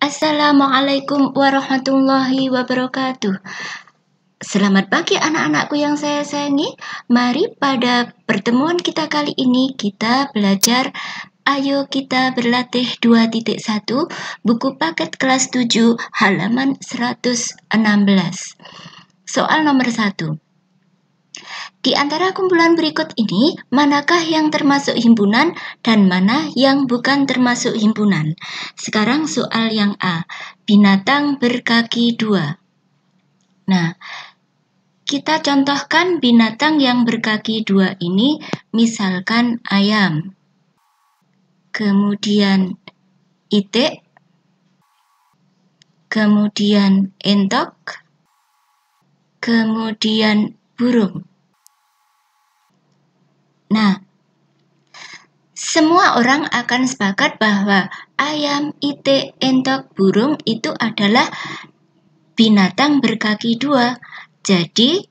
Assalamualaikum warahmatullahi wabarakatuh. Selamat pagi anak-anakku yang saya sayangi. Mari pada pertemuan kita kali ini kita belajar Ayo Kita Berlatih 2.1 buku paket kelas 7 halaman 116. Soal nomor 1. Di antara kumpulan berikut ini, manakah yang termasuk himpunan dan mana yang bukan termasuk himpunan? Sekarang soal yang A, binatang berkaki 2. Nah, kita contohkan binatang yang berkaki 2 ini, misalkan ayam, kemudian itik, kemudian entok, kemudian burung. Nah, semua orang akan sepakat bahwa ayam, itik, entok, burung itu adalah binatang berkaki 2. Jadi,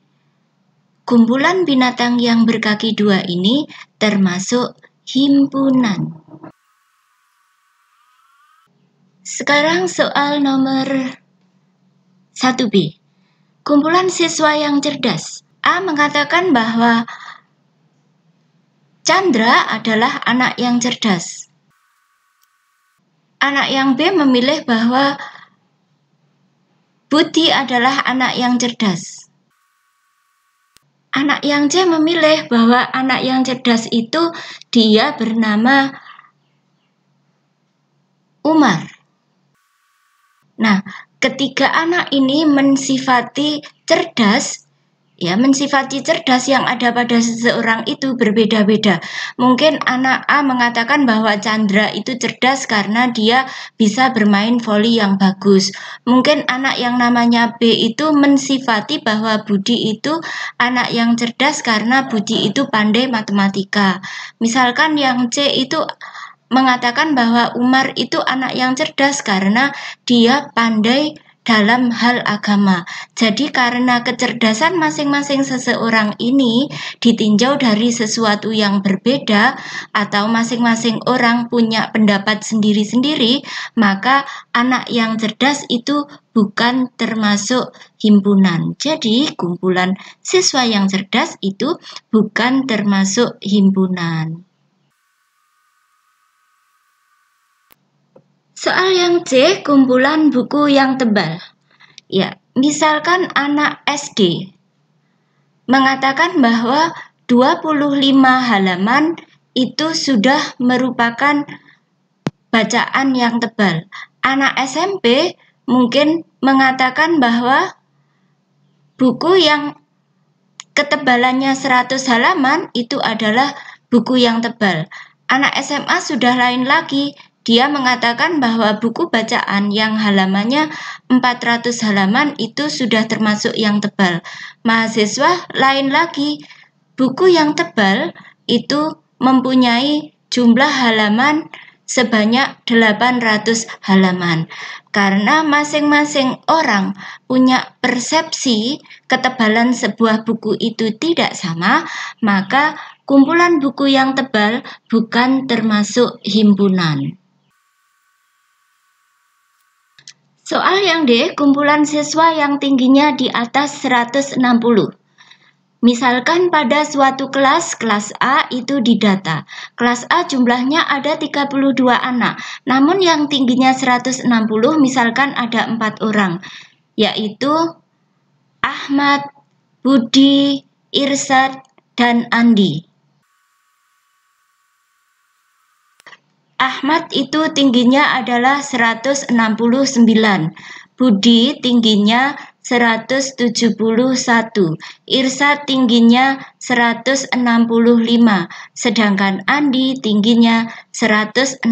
kumpulan binatang yang berkaki 2 ini termasuk himpunan. Sekarang soal nomor 1B. Kumpulan siswa yang cerdas. A mengatakan bahwa Chandra adalah anak yang cerdas. Anak yang B memilih bahwa Budi adalah anak yang cerdas. Anak yang C memilih bahwa anak yang cerdas itu dia bernama Umar. Nah, ketiga anak ini mensifati cerdas yang ada pada seseorang itu berbeda-beda. Mungkin anak A mengatakan bahwa Chandra itu cerdas karena dia bisa bermain voli yang bagus. Mungkin anak yang namanya B itu mensifati bahwa Budi itu anak yang cerdas karena Budi itu pandai matematika. Misalkan yang C itu mengatakan bahwa Umar itu anak yang cerdas karena dia pandai dalam hal agama. Jadi karena kecerdasan masing-masing seseorang ini ditinjau dari sesuatu yang berbeda atau masing-masing orang punya pendapat sendiri-sendiri, maka anak yang cerdas itu bukan termasuk himpunan. Jadi kumpulan siswa yang cerdas itu bukan termasuk himpunan. Soal yang C, kumpulan buku yang tebal. Ya, misalkan anak SD mengatakan bahwa 25 halaman itu sudah merupakan bacaan yang tebal. Anak SMP mungkin mengatakan bahwa buku yang ketebalannya 100 halaman itu adalah buku yang tebal. Anak SMA sudah lain lagi. Dia mengatakan bahwa buku bacaan yang halamannya 400 halaman itu sudah termasuk yang tebal. Mahasiswa lain lagi. Buku yang tebal itu mempunyai jumlah halaman sebanyak 800 halaman. Karena masing-masing orang punya persepsi ketebalan sebuah buku itu tidak sama, maka kumpulan buku yang tebal bukan termasuk himpunan. Soal yang D, kumpulan siswa yang tingginya di atas 160. Misalkan pada suatu kelas A itu didata. Kelas A jumlahnya ada 32 anak, namun yang tingginya 160 misalkan ada 4 orang, yaitu Ahmad, Budi, Irsad, dan Andi. Ahmad itu tingginya adalah 169, Budi tingginya 171, Irsad tingginya 165, sedangkan Andi tingginya 161.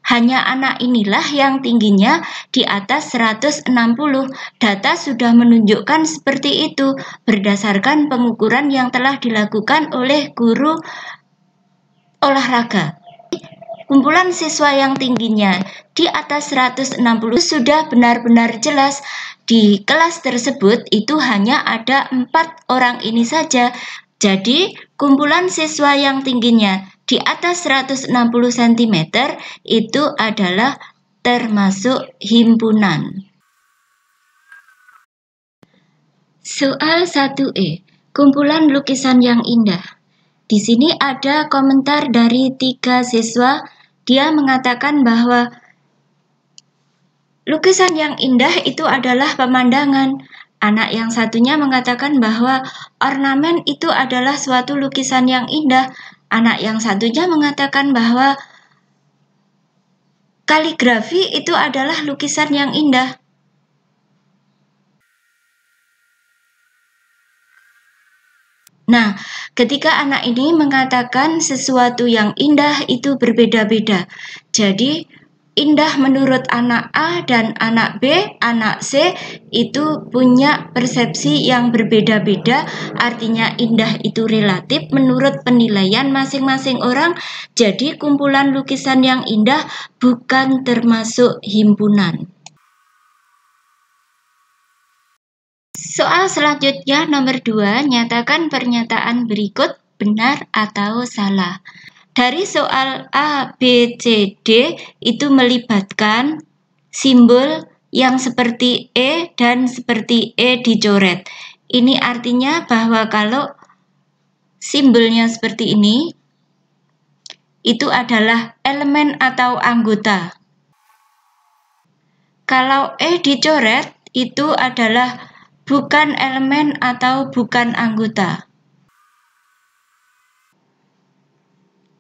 Hanya anak inilah yang tingginya di atas 160. Data sudah menunjukkan seperti itu berdasarkan pengukuran yang telah dilakukan oleh guru olahraga. Kumpulan siswa yang tingginya di atas 160 sudah benar-benar jelas. Di kelas tersebut itu hanya ada 4 orang ini saja. Jadi kumpulan siswa yang tingginya di atas 160 cm itu adalah termasuk himpunan. Soal 1E, kumpulan lukisan yang indah. Di sini ada komentar dari 3 siswa. Dia mengatakan bahwa lukisan yang indah itu adalah pemandangan. Anak yang satunya mengatakan bahwa ornamen itu adalah suatu lukisan yang indah. Anak yang satunya mengatakan bahwa kaligrafi itu adalah lukisan yang indah. Nah, ketika anak ini mengatakan sesuatu yang indah itu berbeda-beda. Jadi, indah menurut anak A dan anak B, anak C itu punya persepsi yang berbeda-beda. Artinya indah itu relatif menurut penilaian masing-masing orang. Jadi, kumpulan lukisan yang indah bukan termasuk himpunan. Soal selanjutnya nomor 2, nyatakan pernyataan berikut benar atau salah. Dari soal A, B, C, D itu melibatkan simbol yang seperti E dan seperti E dicoret. Ini artinya bahwa kalau simbolnya seperti ini, itu adalah elemen atau anggota. Kalau E dicoret, itu adalah bukan elemen atau bukan anggota.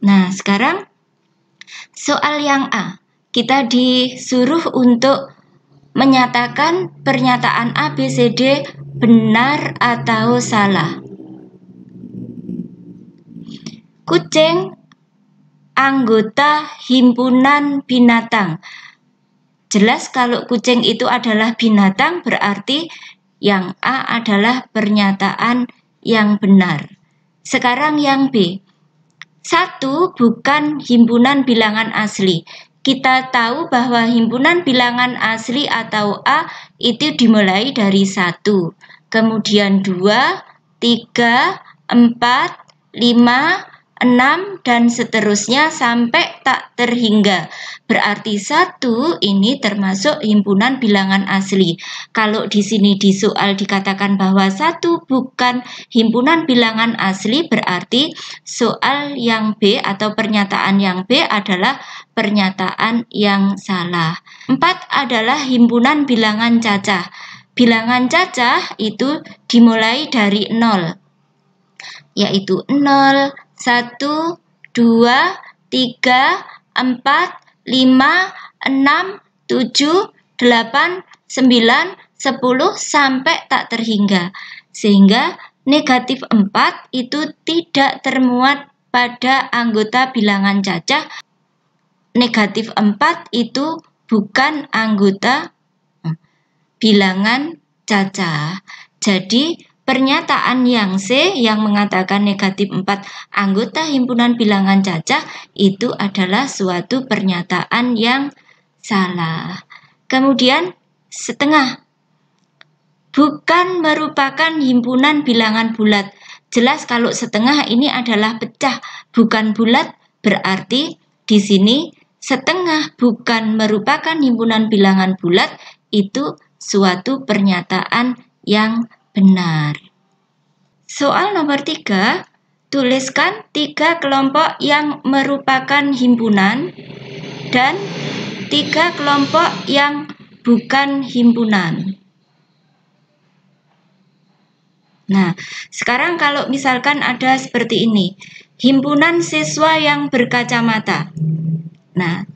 Nah, sekarang soal yang A. Kita disuruh untuk menyatakan pernyataan A, B, C, D benar atau salah. Kucing anggota himpunan binatang. Jelas kalau kucing itu adalah binatang, berarti yang A adalah pernyataan yang benar. Sekarang yang B. 1 bukan himpunan bilangan asli. Kita tahu bahwa himpunan bilangan asli atau A itu dimulai dari 1. Kemudian 2, 3, 4, 5, 6 dan seterusnya sampai tak terhingga. Berarti 1 ini termasuk himpunan bilangan asli. Kalau di sini di soal dikatakan bahwa 1 bukan himpunan bilangan asli, berarti soal yang B atau pernyataan yang B adalah pernyataan yang salah. 4 adalah himpunan bilangan cacah. Bilangan cacah itu dimulai dari 0, yaitu 0, 1, 2, 3, 4, 5, 6, 7, 8, 9, 10 sampai tak terhingga. Sehingga negatif 4 itu tidak termuat pada anggota bilangan cacah. Negatif 4 itu bukan anggota bilangan cacah. Jadi pernyataan yang C yang mengatakan negatif 4 anggota himpunan bilangan cacah itu adalah suatu pernyataan yang salah. Kemudian setengah bukan merupakan himpunan bilangan bulat. Jelas kalau setengah ini adalah pecah, bukan bulat, berarti di sini setengah bukan merupakan himpunan bilangan bulat itu suatu pernyataan yang benar. Soal nomor 3, tuliskan 3 kelompok yang merupakan himpunan dan 3 kelompok yang bukan himpunan. Nah, sekarang kalau misalkan ada seperti ini, himpunan siswa yang berkacamata. Nah,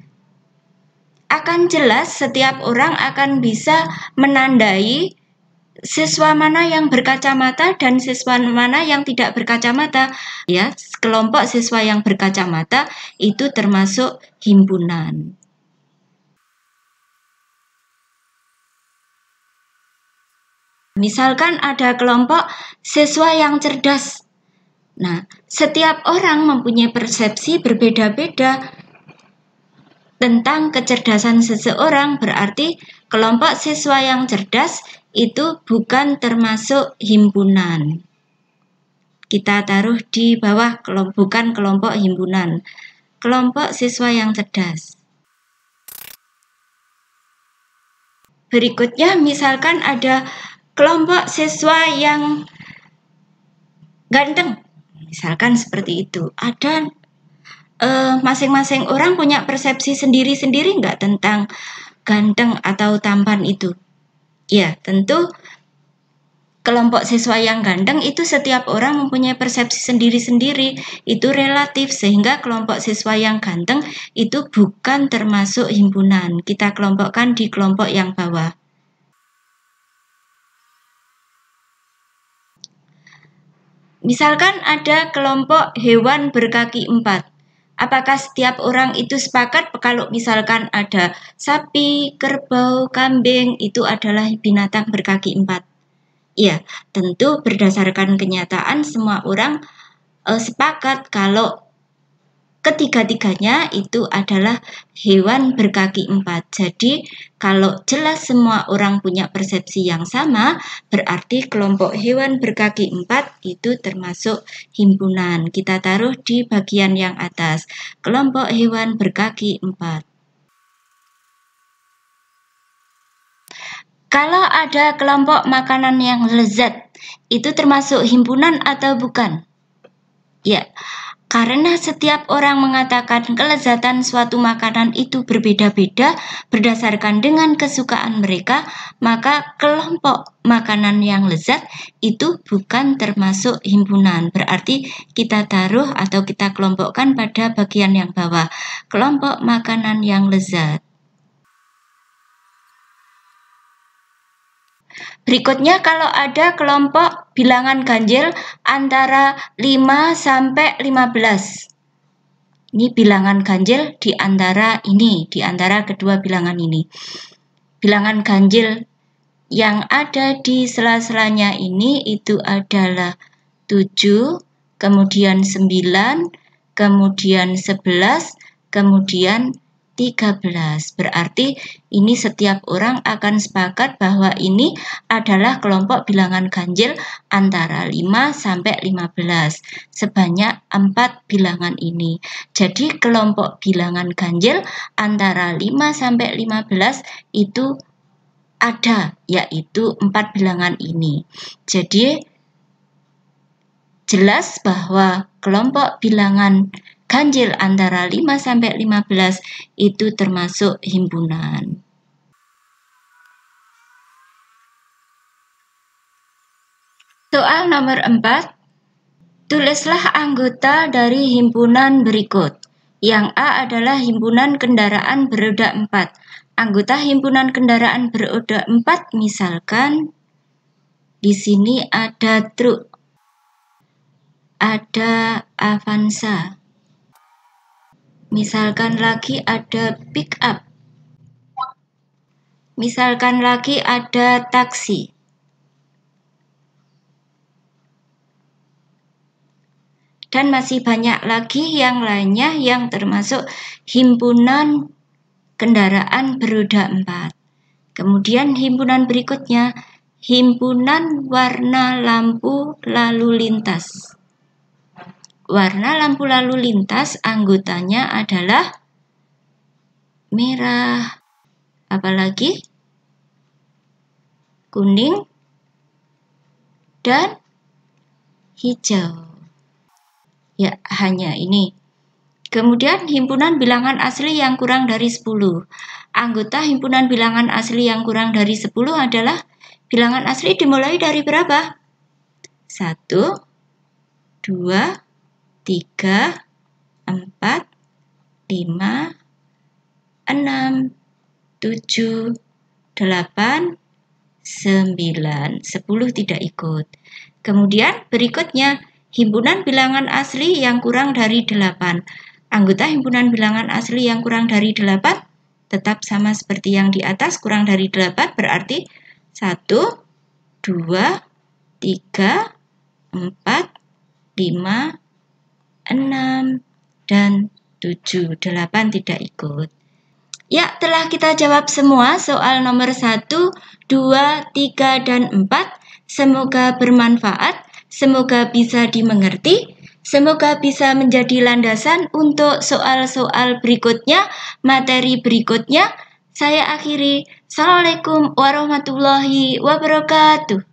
akan jelas setiap orang akan bisa menandai siswa mana yang berkacamata dan siswa mana yang tidak berkacamata. Ya, kelompok siswa yang berkacamata itu termasuk himpunan. Misalkan ada kelompok siswa yang cerdas. Nah, setiap orang mempunyai persepsi berbeda-beda tentang kecerdasan seseorang, berarti kelompok siswa yang cerdas itu bukan termasuk himpunan. Kita taruh di bawah bukan kelompok himpunan. Kelompok siswa yang cerdas. Berikutnya misalkan ada kelompok siswa yang ganteng. Misalkan seperti itu. Ada masing-masing orang punya persepsi sendiri-sendiri nggak tentang ganteng atau tampan itu? Ya, tentu kelompok siswa yang ganteng itu setiap orang mempunyai persepsi sendiri-sendiri. Itu relatif, sehingga kelompok siswa yang ganteng itu bukan termasuk himpunan. Kita kelompokkan di kelompok yang bawah. Misalkan ada kelompok hewan berkaki 4. Apakah setiap orang itu sepakat kalau misalkan ada sapi, kerbau, kambing itu adalah binatang berkaki 4? Iya, tentu berdasarkan kenyataan semua orang sepakat kalau ketiga-tiganya itu adalah hewan berkaki 4. Jadi, kalau jelas semua orang punya persepsi yang sama, berarti kelompok hewan berkaki 4 itu termasuk himpunan. Kita taruh di bagian yang atas, kelompok hewan berkaki 4. Kalau ada kelompok makanan yang lezat, itu termasuk himpunan atau bukan? Ya, karena setiap orang mengatakan kelezatan suatu makanan itu berbeda-beda berdasarkan dengan kesukaan mereka, maka kelompok makanan yang lezat itu bukan termasuk himpunan. Berarti kita taruh atau kita kelompokkan pada bagian yang bawah, kelompok makanan yang lezat. Berikutnya kalau ada kelompok bilangan ganjil antara 5 sampai 15. Ini bilangan ganjil di antara kedua bilangan ini. Bilangan ganjil yang ada di sela-selanya ini itu adalah 7, kemudian 9, kemudian 11, kemudian 13. Berarti ini setiap orang akan sepakat bahwa ini adalah kelompok bilangan ganjil antara 5 sampai 15. Sebanyak 4 bilangan ini. Jadi kelompok bilangan ganjil antara 5 sampai 15 itu ada, yaitu 4 bilangan ini. Jadi jelas bahwa kelompok bilangan ganjil antara 5 sampai 15 itu termasuk himpunan. Soal nomor 4. Tulislah anggota dari himpunan berikut. Yang A adalah himpunan kendaraan beroda 4. Anggota himpunan kendaraan beroda 4 misalkan di sini ada truk, ada Avanza. Misalkan lagi ada pick up. Misalkan lagi ada taksi. Dan masih banyak lagi yang lainnya yang termasuk himpunan kendaraan beroda 4. Kemudian himpunan berikutnya, himpunan warna lampu lalu lintas. Warna lampu lalu lintas anggotanya adalah merah, apalagi kuning, dan hijau. Ya, hanya ini. Kemudian himpunan bilangan asli yang kurang dari 10. Anggota himpunan bilangan asli yang kurang dari 10 adalah bilangan asli dimulai dari berapa? 1, 2, 3, 4, 5, 6, 7, 8, 9, 10 tidak ikut. Kemudian berikutnya, himpunan bilangan asli yang kurang dari 8. Anggota himpunan bilangan asli yang kurang dari 8 tetap sama seperti yang di atas, kurang dari 8 berarti 1, 2, 3, 4, 5, 6, dan 7. 8 tidak ikut. Ya, telah kita jawab semua soal nomor 1, 2, 3, dan 4. Semoga bermanfaat, semoga bisa dimengerti, semoga bisa menjadi landasan untuk soal-soal berikutnya, materi berikutnya. Saya akhiri. Assalamualaikum warahmatullahi wabarakatuh.